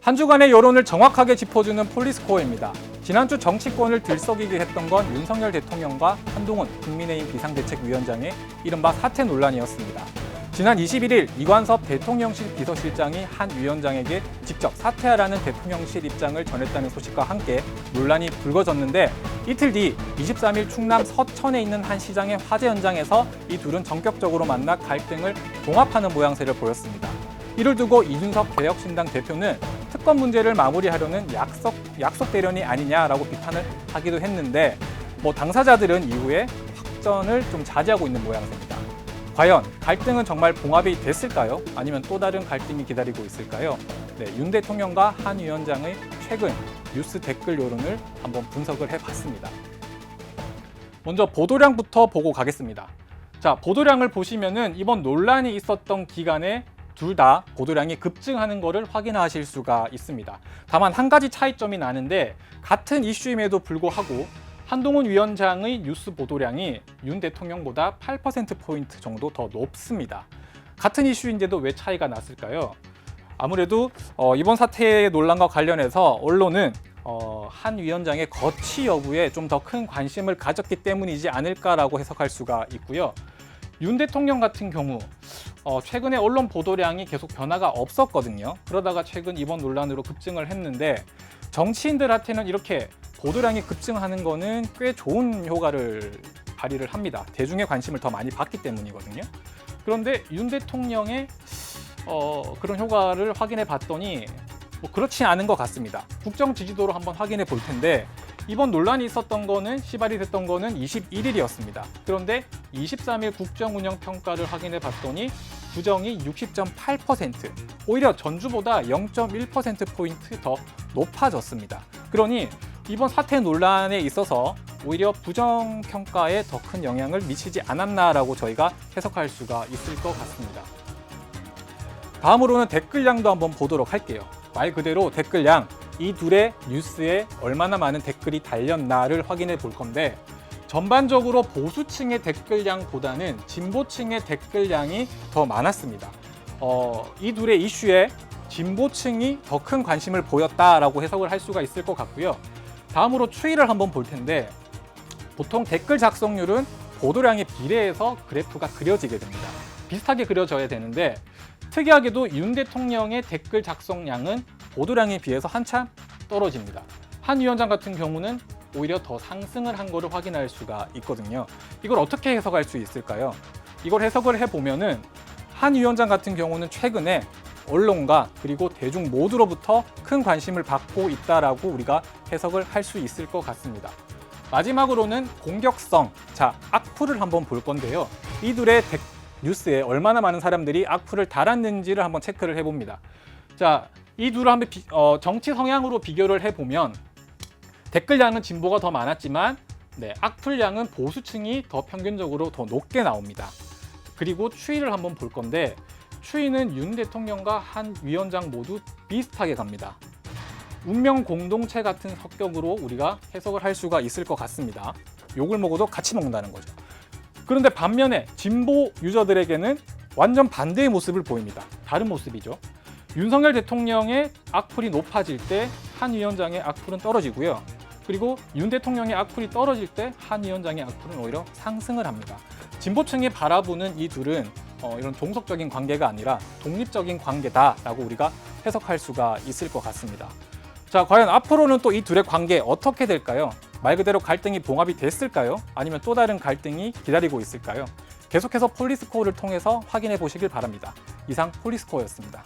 한 주간의 여론을 정확하게 짚어주는 폴리스코어입니다. 지난주 정치권을 들썩이게 했던 건 윤석열 대통령과 한동훈 국민의힘 비상대책위원장의 이른바 사퇴 논란이었습니다. 지난 21일 이관섭 대통령실 비서실장이 한 위원장에게 직접 사퇴하라는 대통령실 입장을 전했다는 소식과 함께 논란이 불거졌는데 이틀 뒤 23일 충남 서천에 있는 한 시장의 화재 현장에서 이 둘은 전격적으로 만나 갈등을 봉합하는 모양새를 보였습니다. 이를 두고 이준석 개혁신당 대표는 특검 문제를 마무리하려는 약속 대련이 아니냐라고 비판을 하기도 했는데 당사자들은 이후에 확전을 좀 자제하고 있는 모양새입니다. 과연 갈등은 정말 봉합이 됐을까요? 아니면 또 다른 갈등이 기다리고 있을까요? 네, 윤 대통령과 한 위원장의 최근 뉴스 댓글 여론을 한번 분석을 해봤습니다. 먼저 보도량부터 보고 가겠습니다. 자, 보도량을 보시면은 이번 논란이 있었던 기간에 둘 다 보도량이 급증하는 것을 확인하실 수가 있습니다. 다만 한 가지 차이점이 나는데 같은 이슈임에도 불구하고 한동훈 위원장의 뉴스 보도량이 윤 대통령보다 8%포인트 정도 더 높습니다. 같은 이슈인데도 왜 차이가 났을까요? 아무래도 이번 사태 논란과 관련해서 언론은 한 위원장의 거취 여부에 좀 더 큰 관심을 가졌기 때문이지 않을까라고 해석할 수가 있고요. 윤 대통령 같은 경우 최근에 언론 보도량이 계속 변화가 없었거든요. 그러다가 최근 이번 논란으로 급증을 했는데 정치인들한테는 이렇게 보도량이 급증하는 거는 꽤 좋은 효과를 발휘를 합니다. 대중의 관심을 더 많이 받기 때문이거든요. 그런데 윤 대통령의 그런 효과를 확인해 봤더니 그렇지 않은 것 같습니다. 국정 지지도로 한번 확인해 볼 텐데 이번 논란이 있었던 거는 시발이 됐던 거는 21일이었습니다. 그런데 23일 국정운영평가를 확인해 봤더니 부정이 60.8%, 오히려 전주보다 0.1%포인트 더 높아졌습니다. 그러니 이번 사태 논란에 있어서 오히려 부정평가에 더 큰 영향을 미치지 않았나라고 저희가 해석할 수가 있을 것 같습니다. 다음으로는 댓글량도 한번 보도록 할게요. 말 그대로 댓글량, 이 둘의 뉴스에 얼마나 많은 댓글이 달렸나를 확인해 볼 건데 전반적으로 보수층의 댓글량보다는 진보층의 댓글량이 더 많았습니다. 이 둘의 이슈에 진보층이 더 큰 관심을 보였다라고 해석을 할 수가 있을 것 같고요. 다음으로 추이를 한번 볼 텐데 보통 댓글 작성률은 보도량에 비례해서 그래프가 그려지게 됩니다. 비슷하게 그려져야 되는데 특이하게도 윤 대통령의 댓글 작성량은 보도량에 비해서 한참 떨어집니다. 한 위원장 같은 경우는 오히려 더 상승을 한 것을 확인할 수가 있거든요. 이걸 어떻게 해석할 수 있을까요? 이걸 해석을 해보면은 한 위원장 같은 경우는 최근에 언론과 그리고 대중 모두로부터 큰 관심을 받고 있다라고 우리가 해석을 할 수 있을 것 같습니다. 마지막으로는 공격성, 자, 악플을 한번 볼 건데요. 이 둘의 뉴스에 얼마나 많은 사람들이 악플을 달았는지를 한번 체크를 해봅니다. 자, 이 둘을 한번 정치 성향으로 비교를 해보면 댓글량은 진보가 더 많았지만 악플량은 보수층이 더 평균적으로 더 높게 나옵니다. 그리고 추이를 한번 볼 건데 추이는 윤 대통령과 한 위원장 모두 비슷하게 갑니다. 운명 공동체 같은 성격으로 우리가 해석을 할 수가 있을 것 같습니다. 욕을 먹어도 같이 먹는다는 거죠. 그런데 반면에 진보 유저들에게는 완전 반대의 모습을 보입니다. 다른 모습이죠. 윤석열 대통령의 악플이 높아질 때 한 위원장의 악플은 떨어지고요. 그리고 윤 대통령의 악플이 떨어질 때 한 위원장의 악플은 오히려 상승을 합니다. 진보층이 바라보는 이 둘은 이런 종속적인 관계가 아니라 독립적인 관계다라고 우리가 해석할 수가 있을 것 같습니다. 자, 과연 앞으로는 또 이 둘의 관계 어떻게 될까요? 말 그대로 갈등이 봉합이 됐을까요? 아니면 또 다른 갈등이 기다리고 있을까요? 계속해서 폴리스코어를 통해서 확인해 보시길 바랍니다. 이상 폴리스코어였습니다.